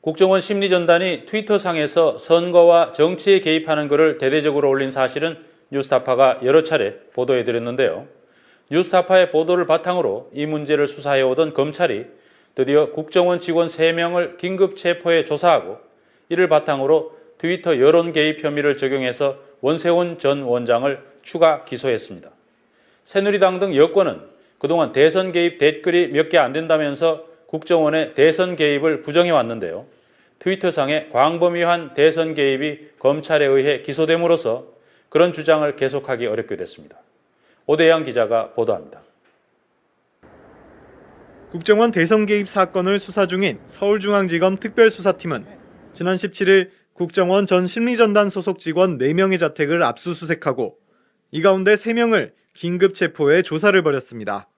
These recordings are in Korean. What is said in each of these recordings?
국정원 심리전단이 트위터상에서 선거와 정치에 개입하는 글을 대대적으로 올린 사실은 뉴스타파가 여러 차례 보도해드렸는데요. 뉴스타파의 보도를 바탕으로 이 문제를 수사해오던 검찰이 드디어 국정원 직원 3명을 긴급 체포해 조사하고 이를 바탕으로 트위터 여론 개입 혐의를 적용해서 원세훈 전 원장을 추가 기소했습니다. 새누리당 등 여권은 그동안 대선 개입 댓글이 몇 개 안 된다면서 국정원의 대선 개입을 부정해왔는데요. 트위터상의 광범위한 대선 개입이 검찰에 의해 기소됨으로써 그런 주장을 계속하기 어렵게 됐습니다. 오대양 기자가 보도합니다. 국정원 대선 개입 사건을 수사 중인 서울중앙지검 특별수사팀은 지난 17일 국정원 전 심리전단 소속 직원 4명의 자택을 압수수색하고 이 가운데 3명을 긴급 체포해 조사를 벌였습니다.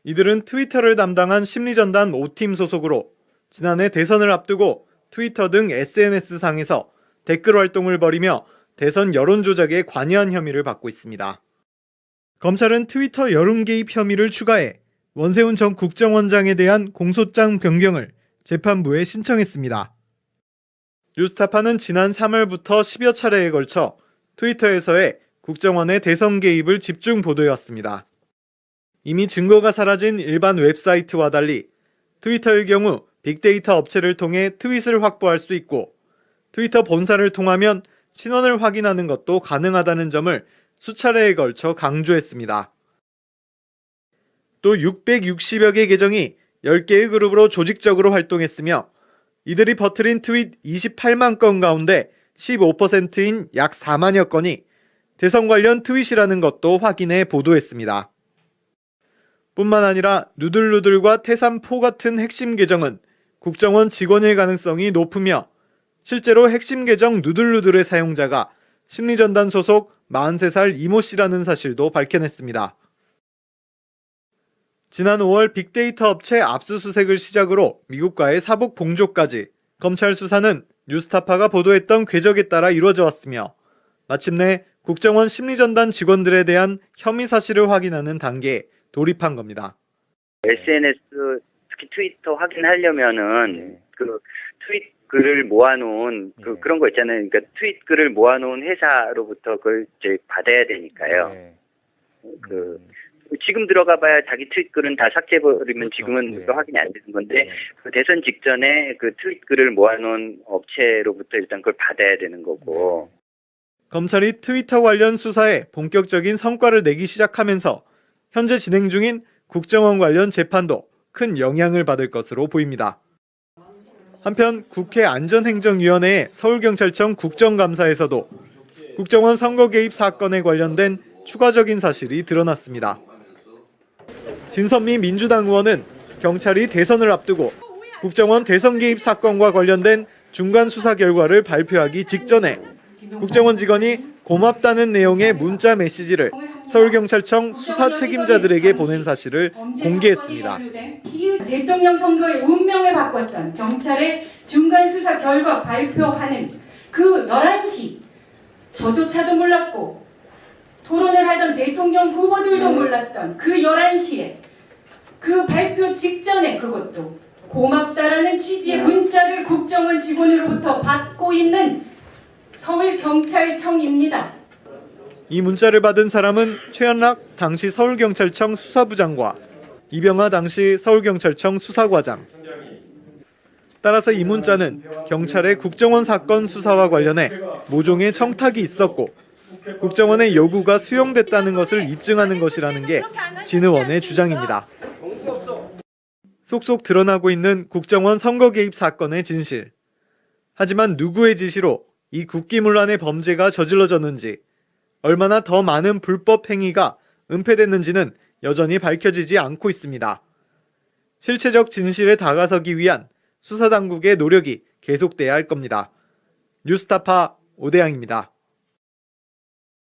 이들은 트위터를 담당한 심리전단 5팀 소속으로 지난해 대선을 앞두고 트위터 등 SNS상에서 댓글 활동을 벌이며 대선 여론 조작에 관여한 혐의를 받고 있습니다. 검찰은 트위터 여론 개입 혐의를 추가해 원세훈 전 국정원장에 대한 공소장 변경을 재판부에 신청했습니다. 뉴스타파는 지난 3월부터 10여 차례에 걸쳐 트위터에서의 국정원의 대선 개입을 집중 보도해왔습니다. 이미 증거가 사라진 일반 웹사이트와 달리 트위터의 경우 빅데이터 업체를 통해 트윗을 확보할 수 있고 트위터 본사를 통하면 신원을 확인하는 것도 가능하다는 점을 수차례에 걸쳐 강조했습니다. 또 660여 개 계정이 10개의 그룹으로 조직적으로 활동했으며 이들이 퍼뜨린 트윗 28만 건 가운데 15%인 약 4만여 건이 대선 관련 트윗이라는 것도 확인해 보도했습니다. 뿐만 아니라 누들누들과 태산포 같은 핵심 계정은 국정원 직원일 가능성이 높으며 실제로 핵심 계정 누들누들의 사용자가 심리전단 소속 43살 이모 씨라는 사실도 밝혀냈습니다. 지난 5월 빅데이터 업체 압수수색을 시작으로 미국과의 사복 봉조까지 검찰 수사는 뉴스타파가 보도했던 궤적에 따라 이루어져 왔으며 마침내 국정원 심리전단 직원들에 대한 혐의 사실을 확인하는 단계에 돌입한 겁니다. SNS, 특히 트위터 확인하려면은 그 트윗 글을 모아놓은 그런 거 있잖아요. 그러니까 트윗 글을 모아놓은 회사로부터 그걸 이제 받아야 되니까요. 지금 들어가봐야 자기 트윗 글은 다 삭제해버리면 지금은 확인이 안 되는 건데 그 대선 직전에 그 트윗 글을 모아놓은 업체로부터 일단 그걸 받아야 되는 거고. 검찰이 트위터 관련 수사에 본격적인 성과를 내기 시작하면서 현재 진행 중인 국정원 관련 재판도 큰 영향을 받을 것으로 보입니다. 한편 국회 안전행정위원회의 서울경찰청 국정감사에서도 국정원 선거 개입 사건에 관련된 추가적인 사실이 드러났습니다. 진선미 민주당 의원은 경찰이 대선을 앞두고 국정원 대선 개입 사건과 관련된 중간 수사 결과를 발표하기 직전에 국정원 직원이 고맙다는 내용의 문자 메시지를 서울경찰청 수사 책임자들에게 보낸 사실을 공개했습니다. 대통령 선거의 운명을 바꿨던 경찰의 중간 수사 결과 발표하는 그 11시 저조차도 몰랐고 토론을 하던 대통령 후보들도 몰랐던 그 11시에 그 발표 직전에 그것도 고맙다라는 취지의 문자를 국정원 직원으로부터 받고 있는 서울경찰청입니다. 이 문자를 받은 사람은 최현락 당시 서울경찰청 수사부장과 이병하 당시 서울경찰청 수사과장. 따라서 이 문자는 경찰의 국정원 사건 수사와 관련해 모종의 청탁이 있었고 국정원의 요구가 수용됐다는 것을 입증하는 것이라는 게 진 의원의 주장입니다. 속속 드러나고 있는 국정원 선거 개입 사건의 진실. 하지만 누구의 지시로 이 국기문란의 범죄가 저질러졌는지 얼마나 더 많은 불법 행위가 은폐됐는지는 여전히 밝혀지지 않고 있습니다. 실체적 진실에 다가서기 위한 수사당국의 노력이 계속돼야 할 겁니다. 뉴스타파 오대양입니다.